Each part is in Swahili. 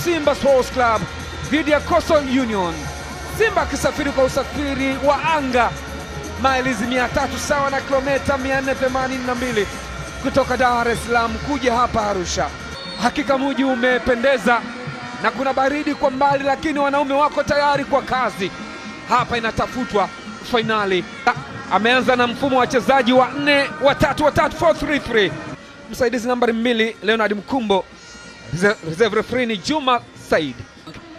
Simba Sports Club dhidi ya Coastal Union. Simba akisafiri kwa usafiri wa anga mailizi 300 sawa na kilomita 482 kutoka Dar es Salaam kuja hapa Arusha. Hakika mji umependeza na kuna baridi kwa mbali, lakini wanaume wako tayari kwa kazi. Hapa inatafutwa finali. Ameanza na mfumo wa wachezaji wa 4-3-3 msaidizi nambari 2 Leonard Mkumbo, reserve referee ni Juma Said.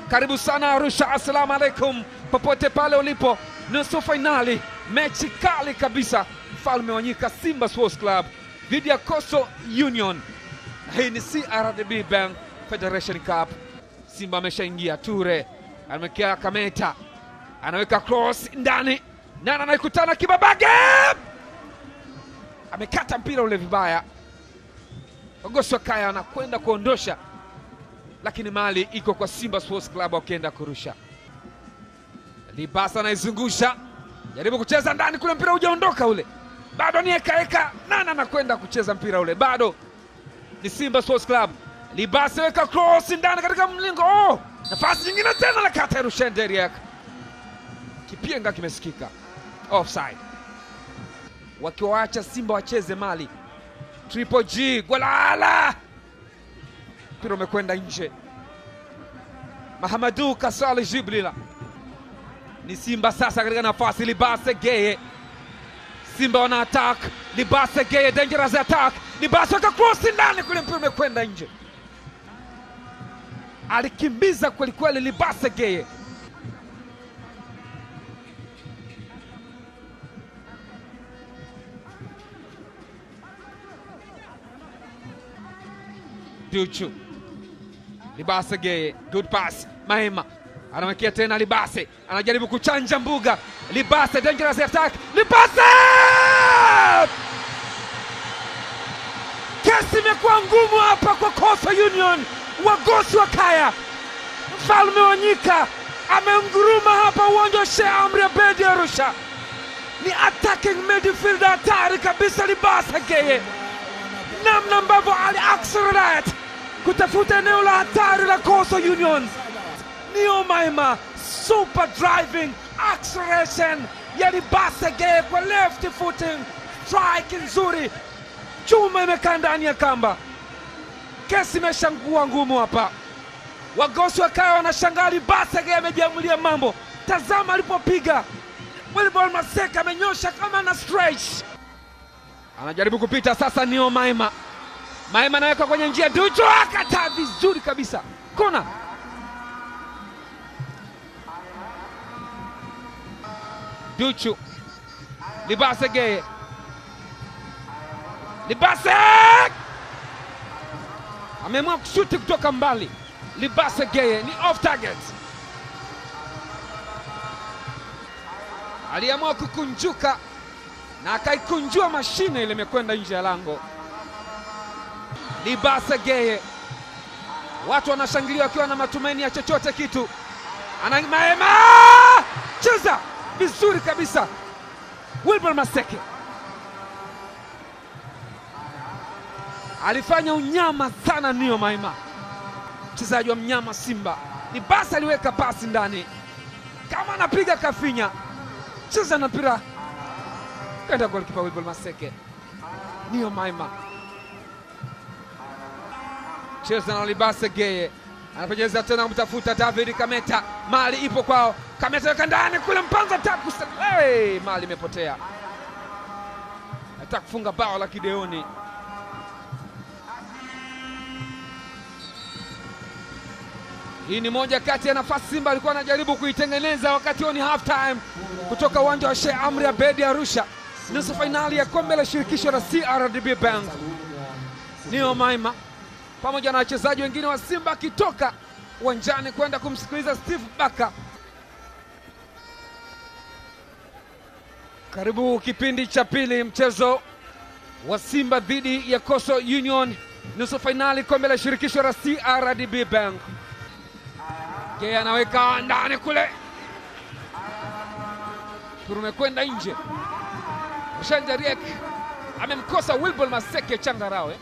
Karibu sana Arusha, assalamu alaikum popote pale ulipo. Nusu finali, mechi kali kabisa. Mfalme wa Nyika Simba Sports Club dhidi ya Coastal Union. Hii ni CRDB Bank Federation Cup. Simba ameshaingia, Ture amekea Kameta, anaweka cross ndani, Nana anaikutana Kibabage, amekata mpira ule vibaya. Ogoswa Kaya anakwenda kuondosha, lakini mali iko kwa Simba Sports Club wakienda kurusha. Libasa anaizungusha, jaribu kucheza ndani kule, mpira hujaondoka ule, bado ni eka. Nana anakwenda kucheza mpira ule, bado ni Simba Sports Club. Libasa weka cross ndani katika mlingo, nafasi nyingine tena la kata Rushen Derrick. Kipienga kimesikika, offside. Wakiwaacha Simba wacheze mali. Triple G Gwalala, mpira umekwenda nje. Mahamadou Kasali Jibrila. Ni Simba sasa katika nafasi. Libasa Geye, Simba wana attack. Libasa Geye, dangerous attack. Libasa weka cross ndani kule, mpira umekwenda nje. Alikimbiza kweli kweli Libasa Geye. Duchu, Libasa Geye, good pass. Mahema anamwekea tena Libase, anajaribu kuchanja mbuga. Libase, dangerous attack. Libase! Kesi imekuwa ngumu hapa kwa Coastal Union. Ogoswa Kaya, mfalme wa Nyika, amenguruma hapa uwanja wa Sheikh Amri Abeid Arusha. Ni attacking midfielder hatari kabisa Libasa Geye. Namna ambavyo ali accelerate kutafuta eneo la hatari la Coastal Union. Neo Maima, super driving acceleration ya Libasa Geye kwa left footing, strike nzuri, chuma imekaa ndani ya kamba. Kesi imeshangua ngumu hapa. Ogoswa Kaya wanashangaa, Libasa Geye amejiamulia mambo. Tazama alipopiga, Wilbol Maseka amenyosha kama na stretch. Anajaribu kupita sasa Neo Maima. Maima anaweka kwenye njia, Duchu akata vizuri kabisa. Kona. Duchu. Libasa Geye. Libasa! Ameamua kushuti kutoka mbali. Libasa Geye ni off target. Aliamua kukunjuka na akaikunjua mashine ile, imekwenda nje ya lango. Libasa Geye, watu wanashangilia wakiwa na matumaini ya chochote kitu. Maema cheza vizuri kabisa Wilbol Maseke, alifanya unyama sana Neo Maima, mchezaji wa mnyama Simba. Libasa aliweka pasi ndani kama anapiga kafinya, cheza na mpira kaenda golikipa Wilbol Maseke. Neo Maima cheza na Libasa Geye, anapojeza tena kumtafuta David Kameta. Mali ipo kwao, Kameta weka ndani kule, mpanza taku. Hey, mali imepotea. Nataka kufunga bao la kideoni. Hii ni moja kati ya nafasi Simba alikuwa anajaribu kuitengeneza wakati huo. Ni half time kutoka uwanja wa Sheikh Amri Abeid Arusha, nusu finali ya kombe la shirikisho la CRDB Bank. Neo Maima pamoja na wachezaji wengine wa Simba akitoka uwanjani kwenda kumsikiliza Steve Baka. Karibu kipindi cha pili, mchezo wa Simba dhidi ya Coastal Union, nusu finali kombe la shirikisho la CRDB Bank. Geye anaweka ndani kule, tumekwenda nje. Rushen Derrick amemkosa Wilbol Maseke Changarawe.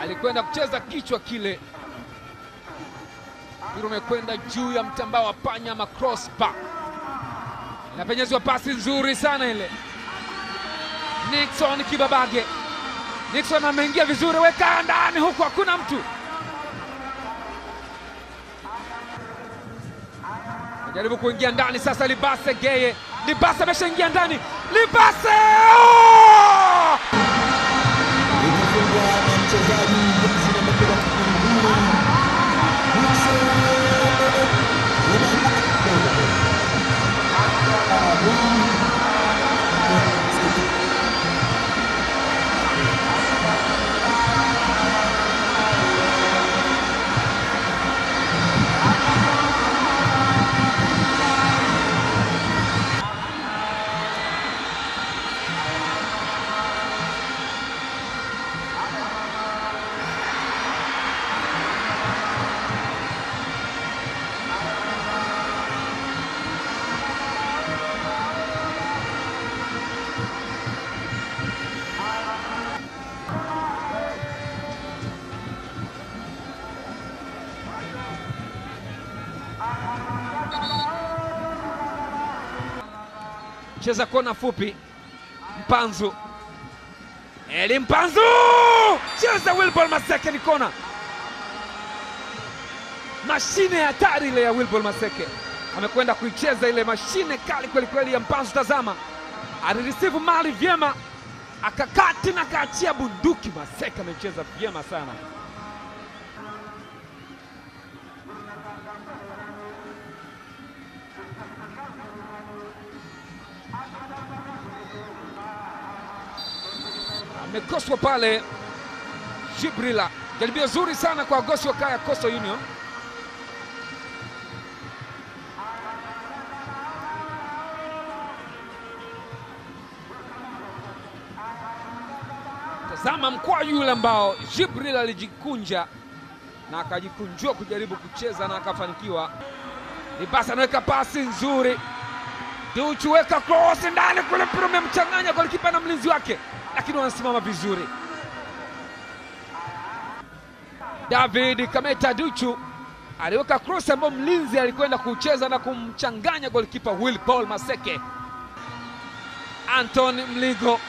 alikwenda kucheza kichwa kile, mpira umekwenda juu ya mtambao wa panya ama crossbar. Inapenyezwa pasi nzuri sana ile. Nixon Kibabage, Nixon ameingia vizuri, weka ndani huku hakuna mtu. Jaribu kuingia ndani sasa, Libase Geye. Libase ameshaingia ndani, Libase! Oh! Cheza kona fupi, Mpanzu. Eli Mpanzu! Cheza Wilbol Maseke, ni kona. Mashine ya hatari ile ya Wilbol Maseke. Amekwenda kuicheza ile mashine kali kweli kweli ya Mpanzu. Tazama, alireceive mali vyema, akakati na kaachia bunduki. Maseke amecheza vyema sana. Amekoswa pale Jibrila. Jaribio zuri sana kwa Agosti Wakaya Coastal Union. Tazama mkwaju yule ambao Jibrila alijikunja na akajikunjua kujaribu kucheza na akafanikiwa. Libasa anaweka pasi nzuri, Duchu weka cross ndani kule, mpira umemchanganya golikipa na mlinzi wake, lakini wanasimama vizuri. David Kameta Duchu aliweka cross ambayo mlinzi alikwenda kucheza na kumchanganya golikipa Wilbol Maseke. Anton Mligo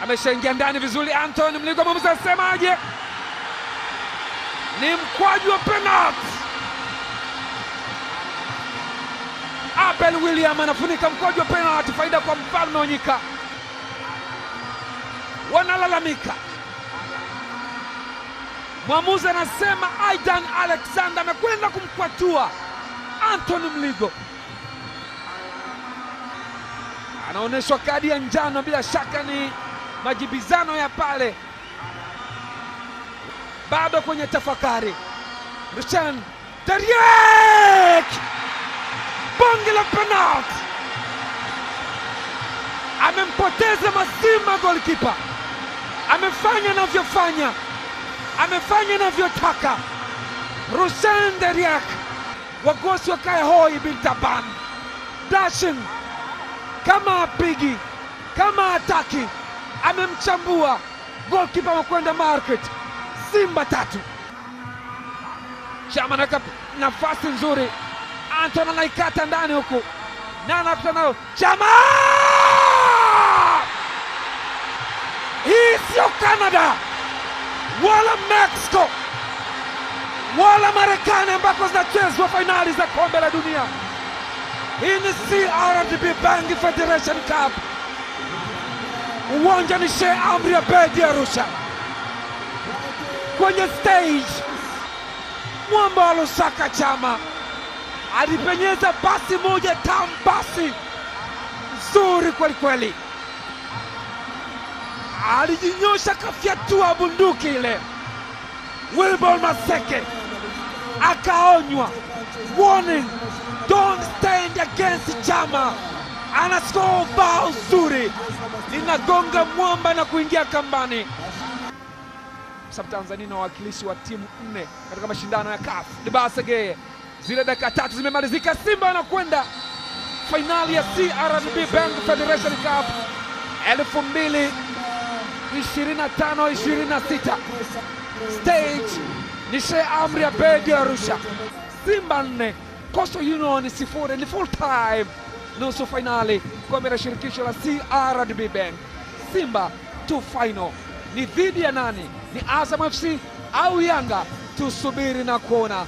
ameshaingia ndani vizuri. Anton Mligo, mwamuzi asemaje? Ni mkwaju wa penalty. Abel William anafunika mkwaju wa penalty, faida kwa Mfalme Onyika. Wanalalamika, mwamuzi anasema Aidan Alexander amekwenda kumkwatua Anthony Mligo. Anaonyeshwa kadi ya njano, bila shaka ni majibizano ya pale. Bado kwenye tafakari. Rushan Deriek, bonge la penalty, amempoteza mazima golikipa. Amefanya anavyofanya, amefanya anavyotaka. Rushan Deriek wa Agosti Wakaya hoi bin Taban, dashing kama apigi kama ataki, amemchambua golikipa wakwenda market. Simba 3. Chama anaweka nafasi nzuri, Anton anaikata ndani huku, Nana nayo Chama. Hii sio Canada wala Mexico wala Marekani ambako zinachezwa fainali za kombe la dunia. Hii ni CRDB Bank Federation Cup. Uwanja ni Sheikh Amri Abeid Arusha. Kwenye stage, mwamba wa Lusaka Chama alipenyeza pasi moja tamu, pasi nzuri kweli kweli. Alijinyosha kafyatua bunduki ile. Wilbol Maseke akaonywa, warning, don't stand against Chama. Anascore bao zuri, linagonga mwamba na kuingia kambani. Sababu Tanzania na wawakilishi wa timu 4 katika mashindano ya CAF. Libase Geye, zile dakika 3 zimemalizika. Simba anakwenda fainali ya CRDB Bank Federation Cup 2025-26. Stage ni Sheikh Amri Abeid Arusha. Simba 4 Coastal Union 0 ni full time. Nusu finali kombe la shirikisho la CRDB Bank. Simba to final ni dhidi ya nani? Ni Azam FC au Yanga? Tusubiri na kuona.